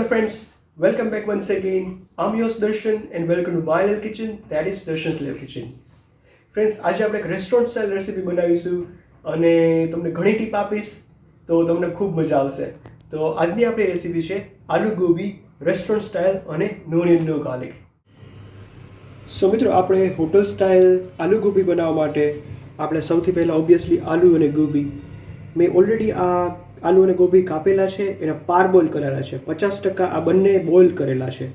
friends, welcome back once again. I'm your Darshan and welcome to my little kitchen, that is Darshan's little kitchen. Friends, આજે આપણે એક restaurant style recipe બનાવીશું અને તમને ઘણી tip આપીશ તો તમને ખૂબ મજા આવશે. તો આજની આપણી રેસીપી છે આલુ ગોબી રેસ્ટોરન્ટ સ્ટાઇલ અને નો ઓનિયન નો ગાર્લિક. સો મિત્રો, આપણે હોટલ સ્ટાઇલ આલુ ગોબી બનાવવા માટે આપણે સૌથી પહેલાં ઓબ્વિયસલી આલુ અને ગોબી, મેં ઓલરેડી આ આલુ અને ગોબી કાપેલા છે, એના પાર બોઇલ કરેલા છે, 50% આ બંને બોઇલ કરેલા છે.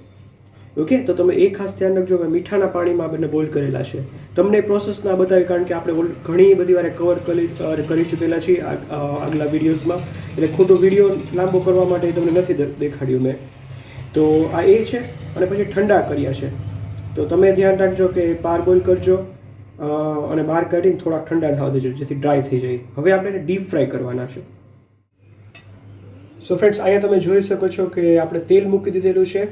ઓકે, તો તમે એ ખાસ ધ્યાન રાખજો, મેં મીઠાના પાણીમાં બંને બોઇલ કરેલા છે. તમને પ્રોસેસ ના બતાવી કારણ કે આપણે ઘણી બધી વાર કવર કરી ચૂકેલા છીએ આગલા વિડીયોઝમાં, એટલે ખોટો વિડીયો લાંબો કરવા માટે તમને નથી દેખાડ્યું મેં. તો આ એ છે અને પછી ઠંડા કર્યા છે. તો તમે ધ્યાન રાખજો કે પાર બોઇલ કરજો અને બહાર કાઢીને થોડાક ઠંડા થવા દેજો જેથી ડ્રાય થઈ જાય. હવે આપણે એને ડીપ ફ્રાય કરવાના છે. સો ફ્રેન્ડ્સ, અહીંયા તમે જોઈ શકો છો કે આપણે તેલ મૂકી દીધેલું છે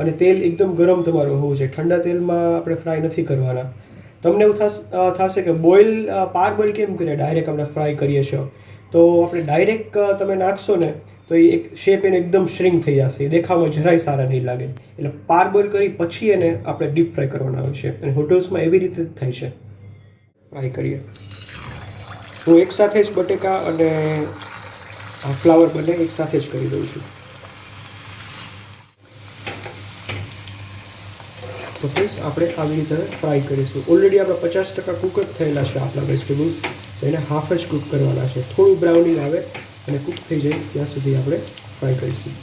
અને તેલ એકદમ ગરમ તમારું હોવું છે. ઠંડા તેલમાં આપણે ફ્રાય નથી કરવાના. તમને એવું થશે કે પાર બોઇલ કેમ કરીએ, ડાયરેક્ટ આપણે ફ્રાય કરીએ છીએ. તો આપણે ડાયરેક્ટ તમે નાખશો ને તો એ એક શેપ એને એકદમ શ્રિંક થઈ જશે, એ દેખાવામાં જરાય સારા નહીં લાગે. એટલે પાર બોઇલ કરી પછી એને આપણે ડીપ ફ્રાય કરવાના હોય છે અને હોટલ્સમાં એવી રીતે જ થાય છે. ફ્રાય કરીએ. હું એકસાથે જ બટેકા અને ફ્લાવર બંને એક સાથે જ કરી દઉં છું. તો ફ્રેન્ડ્સ, આપણે આવી રીતે ફ્રાય કરીશું. ઓલરેડી આપણે 50% કૂક જ થયેલા છે આપણા વેજીટેબલ્સ, તો એને હાફ જ કૂક કરવાના છે. થોડું બ્રાઉનિંગ આવે અને કૂક થઈ જાય ત્યાં સુધી આપણે ફ્રાય કરીશું.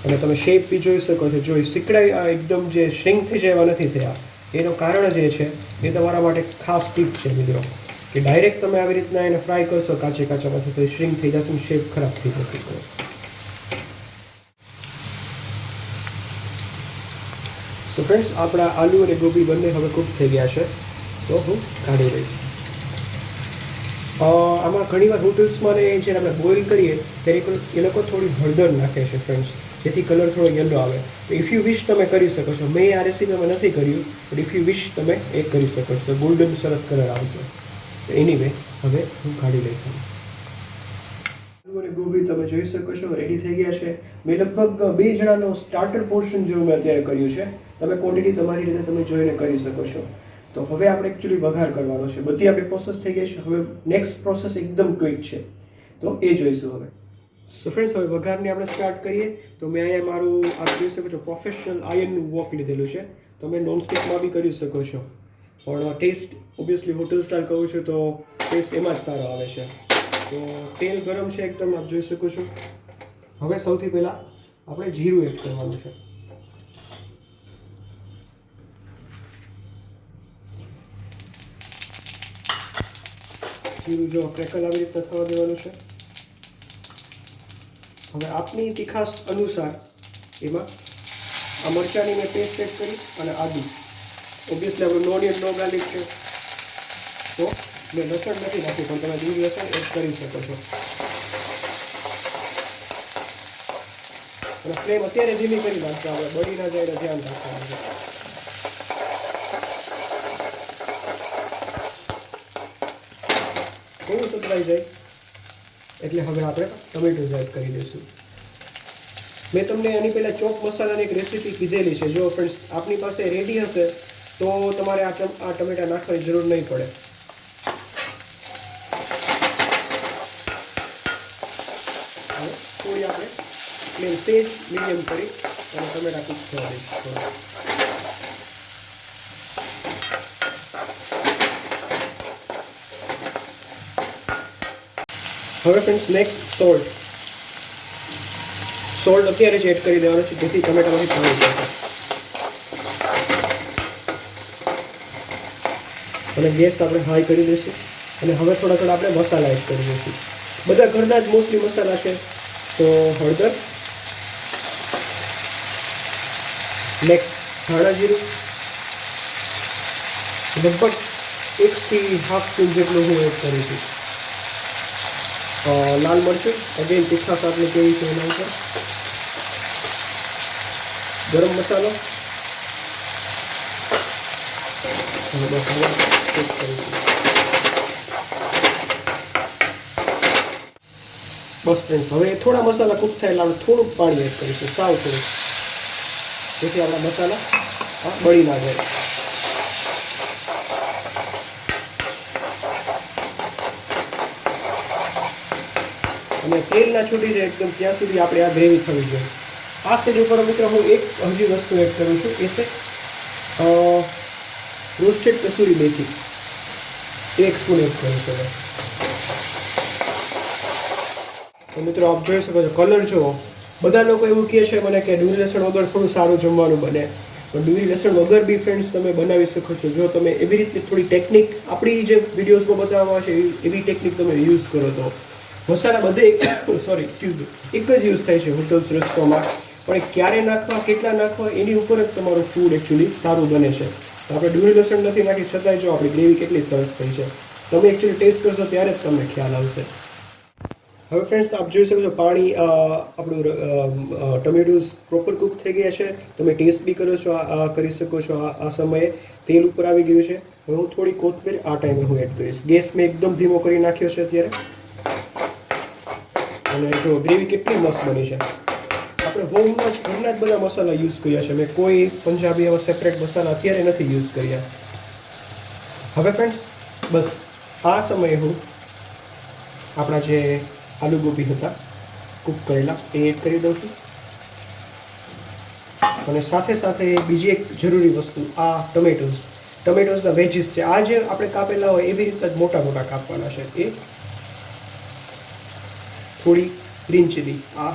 અને તમે શેપ બી જોઈ શકો છો, જો સિકડાઈ એકદમ જે શ્રિંક થઈ જાય એવા નથી થયા. એનું કારણ જે છે એ તમારા માટે ખાસ ટીપ છે મિત્રો, કે ડાયરેક્ટ તમે આવી રીતના એને ફ્રાય કરશો કાચામાંથી તો શ્રિંક થઈ જશે, શેપ ખરાબ થઈ જશે. તો ફ્રેન્ડ્સ, આપણા આલુ અને ગોબી બંને હવે કૂક થઈ ગયા છે, તો હું કાઢી લઈશ. આમાં ઘણીવાર હોટલ્સમાં જે આપણે બોઇલ કરીએ ત્યારે એ લોકો થોડી હળદર નાખે છે ફ્રેન્ડ્સ, જેથી કલર થોડો યલો આવે. તો ઇફ યુ વિશ તમે કરી શકો છો. મેં આ રેસીપીમાં નથી કર્યું, બટ ઇફ યુ વિશ તમે એ કરી શકો છો, તો ગોલ્ડન સરસ કલર આવશે. એનીવે, હવે હું કાઢી લઈશ. આલુ અને ગોબી તમે જોઈ શકો છો રેડી થઈ ગયા છે. મેં લગભગ 2 જણાનો સ્ટાર્ટર પોર્શન જેવું મેં અત્યારે કર્યું છે. તમે ક્વોન્ટિટી તમારી રીતે તમે જોઈને કરી શકો છો. તો હવે આપણે એકચ્યુઅલી વઘાર કરવાનો છે. બધી આપણી પ્રોસેસ થઈ ગઈ છે. હવે નેક્સ્ટ પ્રોસેસ એકદમ ક્વિક છે, તો એ જોઈશું હવે. સો ફ્રેન્ડ્સ, હવે વઘારની આપણે સ્ટાર્ટ કરીએ. તો મેં અહીંયા મારું આપ જોઈ શકો છો પ્રોફેશનલ આયર્નનું વોક લીધેલું છે. તમે નોનસ્ટિકમાં બી કરી શકો છો, પણ ટેસ્ટ ઓબ્વિયસલી હોટલ સ્ટાઇલ કહું છું તો ટેસ્ટ એમાં જ સારો આવે છે. તો તેલ ગરમ છે એકદમ, આપ જોઈ શકો છો. હવે સૌથી પહેલાં આપણે જીરું એડ કરવાનું છે. જીરું જો ક્રેકલ આવી રીતે થવા દેવાનું છે. હવે આપની તીખાશ અનુસાર એમાં આ મરચાંની મેં પેસ્ટ એડ કરી અને આદુ. ઓબ્વિયસલી આપણે નો ઓનિયન નો ગાર્લિક છે, તો મેં લસણ નથી નાખ્યું, પણ તમે દૂધ લસણ એડ કરી શકો છો. અને ફ્લેમ અત્યારે ધીમી કરી નાખજો, આપણે બળી ના જાય ધ્યાન રાખવાનું છે. થોડું સતરાઈ જાય એટલે હવે આપણે ટમેટો એડ કરી દઈશું. મેં તમને આની પહેલાં ચોપ મસાલાની એક રેસીપી કીધેલી છે. જો ફ્રેન્ડ્સ આપની પાસે રેડી હશે તો તમારે આ ટમેટા નાખવાની જરૂર નહીં પડે. થોડી આપણે ફ્લેમ તેજ મીડિયમ કરી અને ટમેટા કૂક થવા દઈશું. હવે ફ્રેન્ડ્સ, નેક્સ્ટ સોલ્ટ અત્યારે જ એડ કરી દેવાનું છે, જેથી ટમેટામાંથી પાણી જાય. અને ગેસ આપણે હાઈ કરી દઈશું અને હવે થોડા આપણે મસાલા એડ કરી દઈશું. બધા ઘરના જ મોસ્ટલી મસાલા છે. તો હળદર, નેક્સ્ટ ધાણા જીરું, લગભગ 1 થી ½ સ્પૂન જેટલું હું એડ કરીશું. લાલ મરચું, અગેન તીખાશ આપણે કેવી છે એના ઉપર. ગરમ મસાલો અને બસ હવે મિક્સ કરીશું. બસ બસ ફ્રેન્ડ્સ, હવે થોડા મસાલા કૂક થાય એટલે આપણે થોડુંક પાણી એડ કરીશું, સાવ થોડુંક, જેથી આપણા મસાલા બળી ના જાય. અને તેલ ના છૂટી જાય એકદમ ત્યાં સુધી આપણે આ ગ્રેવી થવી જોઈએ. આ સ્ટેજ ઉપર મિત્રો હું એક હજી વસ્તુ એડ કરું છું, એ છે રોસ્ટેડ કસૂરી મેથી, 1 સ્પૂન એડ કરું છું. તો મિત્રો આપ જોઈ શકો છો કલર જુઓ. બધા લોકો એવું કહે છે મને કે ડુંગળી લસણ વગર થોડું સારું જમવાનું બને, પણ ડુંગળી લસણ વગર બી ફ્રેન્ડ્સ તમે બનાવી શકો છો જો તમે એવી રીતે થોડી ટેકનિક આપણી જે વિડીયોઝમાં બતાવવામાં છે એવી ટેકનિક તમે યુઝ કરો તો. મસાલા બધે એક જ યુઝ થાય છે હોટલ્સ રેસ્ટોરન્ટમાં, પણ ક્યારે નાખવા કેટલા નાખવા એની ઉપર જ તમારું ફૂડ એકચ્યુઅલી સારું બને છે. તો આપણે ડુંગળી લસણ નથી નાખી છતાંય જો આપણી ગ્રેવી કેટલી સરસ થઈ છે. તમે એકચ્યુઅલી ટેસ્ટ કરશો ત્યારે જ તમને ખ્યાલ આવશે. હવે ફ્રેન્ડ્સ આપ જોઈ શકો છો પાણી આપણું ટમેટોઝ પ્રોપર કૂક થઈ ગયા છે. તમે ટેસ્ટ બી કરો છો કરી શકો છો. આ સમયે તેલ ઉપર આવી ગયું છે. હવે હું થોડી કોથમીર આ ટાઈમે હું એડ કરીશ. ગેસ મેં એકદમ ધીમો કરી નાખ્યો છે અત્યારે. અને જો ગ્રેવી કેટલી મસ્ત બની છે. આપણે હોમના જ ઘરના જ બધા મસાલા યુઝ કર્યા છે. મેં કોઈ પંજાબી એવા સેપરેટ મસાલા અત્યારે નથી યુઝ કર્યા. હવે ફ્રેન્ડ્સ બસ આ સમયે હું આપણા જે આલુ ગોબી હતા કૂક કરેલા એ એડ કરી દઉં છું. અને સાથે સાથે બીજી એક જરૂરી વસ્તુ આ ટમેટોઝના વેજીસ છે. આ જે આપણે કાપેલા હોય એવી રીતે જ મોટા મોટા કાપવાના છે. એ થોડી ગ્રીન ચીલી આ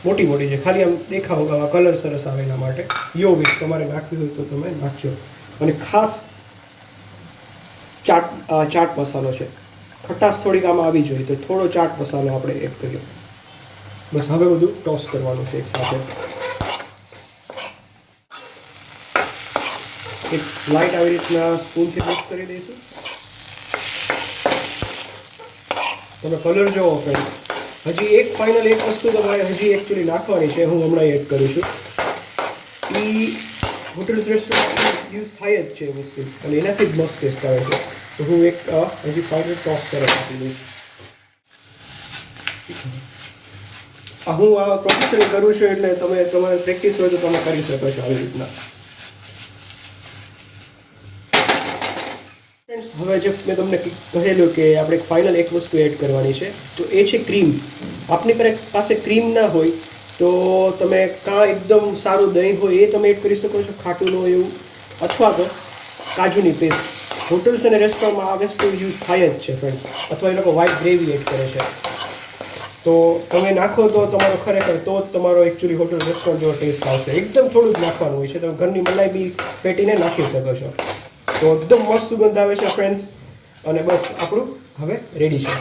મોટી મોટી છે, ખાલી આમ દેખાવ કલર સરસ આવે એના માટે. યોગિક તમારે નાખવી હોય તો તમે નાખજો. અને ખાસ ચાટ મસાલો છે. ખટાશ થોડીક આમાં આવી જોઈએ તો થોડો ચાટ મસાલો આપણે એડ કર્યો. બસ હવે બધું ટોસ કરવાનું છે એક સાથે. એક લાઇટ આવી રીતના સ્પૂનથી મિક્સ કરી દઈશું. તમે કલર જોવો ફ્રેન્ડ્સ. હજી એક ફાઇનલ એક વસ્તુ તમારે હજી એકચ્યુઅલી નાખવાની છે, હું હમણાં એડ કરું છું. એ હોટલ્સ રેસ્ટોરન્ટ યુઝ થાય જ છે એ વસ્તુ, અને એનાથી જ મસ્ત ટેસ્ટ આવે છે. તો હું એક હજી ફાઇનલ ટોસ કરવા આપી દઈશ. હું આ પ્રોફેશનલ કરું છું એટલે તમારે પ્રેક્ટિસ હોય તો તમે કરી શકો છો આવી રીતના. હવે જે મેં તમને કહેલું કે આપણે ફાઇનલ એક વસ્તુ એડ કરવાની છે, તો એ છે ક્રીમ. આપની પાસે ક્રીમ ના હોય તો તમે કાં એકદમ સારું દહીં હોય એ તમે એડ કરી શકો છો, ખાટું ન હોય એવું, અથવા તો કાજુની પેસ્ટ. હોટલ્સ અને રેસ્ટોરન્ટમાં આ વસ્તુ યુઝ થાય જ છે ફ્રેન્ડ્સ. અથવા એ લોકો વ્હાઇટ ગ્રેવી એડ કરે છે. તો તમે નાખો તો તમારો ખરેખર તો જ તમારો એકચ્યુઅલી હોટલ રેસ્ટોરન્ટ જેવો ટેસ્ટ આવશે. એકદમ થોડું જ નાખવાનું હોય છે. તમે ઘરની મલાઈ બી પેટીને નાખી શકો છો. તો એકદમ મસ્ત સુગંધ આવે છે ફ્રેન્ડ્સ. અને બસ આપણું હવે રેડી છે.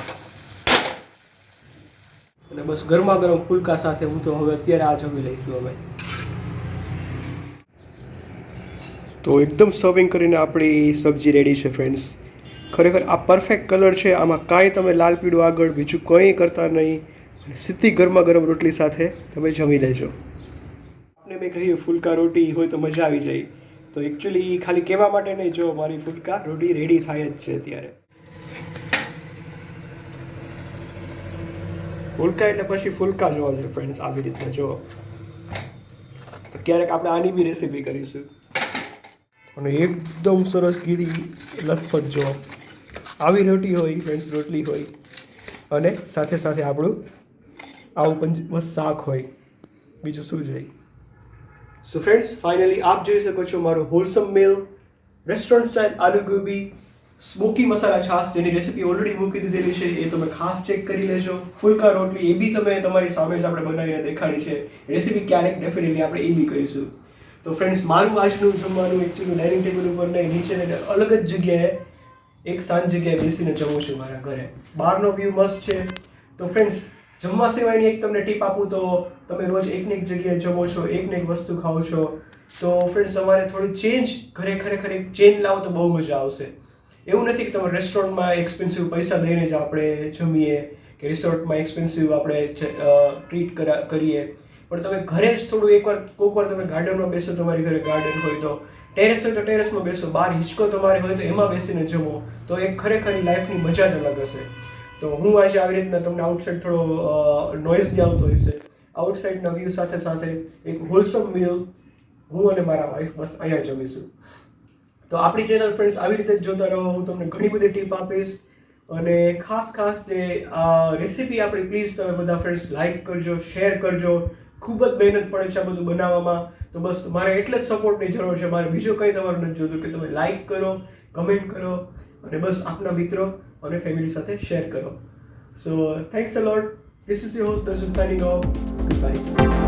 અને બસ ગરમા ગરમ ફુલકા સાથે હું તો હવે અત્યારે આ જમી લઈશું હવે. તો એકદમ સર્વિંગ કરીને આપણી સબ્જી રેડી છે ફ્રેન્ડ્સ. ખરેખર આ પરફેક્ટ કલર છે. આમાં કાંઈ તમે લાલ પીળું આગળ બીજું કંઈ કરતા નહીં. સીધી ગરમા ગરમ રોટલી સાથે તમે જમી લેજો. આપણે મેં કહ્યું ફુલકા રોટી હોય તો મજા આવી જાય. તો એકચ્યુઅલી ખાલી કહેવા માટે નહીં, જો મારી ફુલકા રોટી રેડી થાય જ છે અત્યારે. ફુલકા એટલે પછી ફુલકા જોવા છે ફ્રેન્ડ્સ આવી રીતના જો. ક્યારેક આપણે આની બી રેસીપી કરીશું. અને એકદમ સરસ કીધી લથપથ જો આવી રોટી હોય ફ્રેન્ડ્સ, રોટલી હોય અને સાથે સાથે આપણું આવું મસ્ત શાક હોય, બીજું શું જોઈએ. સો ફ્રેન્ડ્સ ફાઇનલી આપ જોઈ શકો છો મારું હોલસમ મેલ રેસ્ટોરન્ટ સ્ટાઇલ આલુ ગોબી સ્મોકી મસાલા છાશ, જેની રેસીપી ઓલરેડી મૂકી દીધેલી છે, એ તમે ખાસ ચેક કરી લેજો. ફુલકા રોટલી એ બી તમે તમારી સામે જ આપણે બનાવીને દેખાડી છે. રેસીપી ક્યારેક ડેફિનેટલી આપણે એ બી કરીશું. તો ફ્રેન્ડ્સ મારું આજનું જમવાનું એકચ્યુઅલી ડાઇનિંગ ટેબલ ઉપર નહીં, નીચે અલગ જ જગ્યાએ એક શાંત જગ્યાએ બેસીને જમું છું મારા ઘરે. બહારનો વ્યૂ મસ્ત છે. તો ફ્રેન્ડ્સ જમવા સિવાયની એક તમને ટીપ આપું તો તમે રોજ એકને એક જગ્યાએ જમો છો, એકને એક વસ્તુ ખાઓ છો, તો ફ્રેન્ડ્સ તમારે થોડું ચેન્જ ખરેખર એક ચેન્જ લાવો તો બહુ મજા આવશે. એવું નથી કે તમે રેસ્ટોરન્ટમાં એક્સપેન્સિવ પૈસા દઈને જ આપણે જમીએ કે રિસોર્ટમાં એક્સપેન્સિવ આપણે ટ્રીટ કરીએ, પણ તમે ઘરે જ થોડું કોઈક વાર તમે ગાર્ડનમાં બેસો, તમારી ઘરે ગાર્ડન હોય તો, ટેરેસ હોય તો ટેરેસમાં બેસો, બહાર હિંચકો તમારે હોય તો એમાં બેસીને જમો, તો એક ખરેખર લાઈફની મજા જ અલગ હશે. તો હું આજે આવી રીતના તમને આઉટસાઇડ થોડો નોઇઝ બી આવતો હશે, આઉટસાઇડના વ્યૂ સાથે સાથે એક હોલસમ મીલ હું અને મારા વાઈફ બસ અહીંયા જમીશું. તો આપણી ચેનલ ફ્રેન્ડ્સ આવી રીતે જ જોતા રહો. હું તમને ઘણી બધી ટીપ આપીશ અને ખાસ જે રેસીપી આપણી પ્લીઝ તમે બધા ફ્રેન્ડ્સ લાઈક કરજો, શેર કરજો. ખૂબ જ મહેનત પડે છે આ બધું બનાવવામાં, તો બસ મારે એટલે જ સપોર્ટની જરૂર છે. મારે બીજું કંઈ તમારું નથી જોતું કે તમે લાઈક કરો, કમેન્ટ કરો અને બસ આપના મિત્રો અને ફેમિલી સાથે શેર કરો. સો thanks a lot. This is your host Darshan signing off. Goodbye.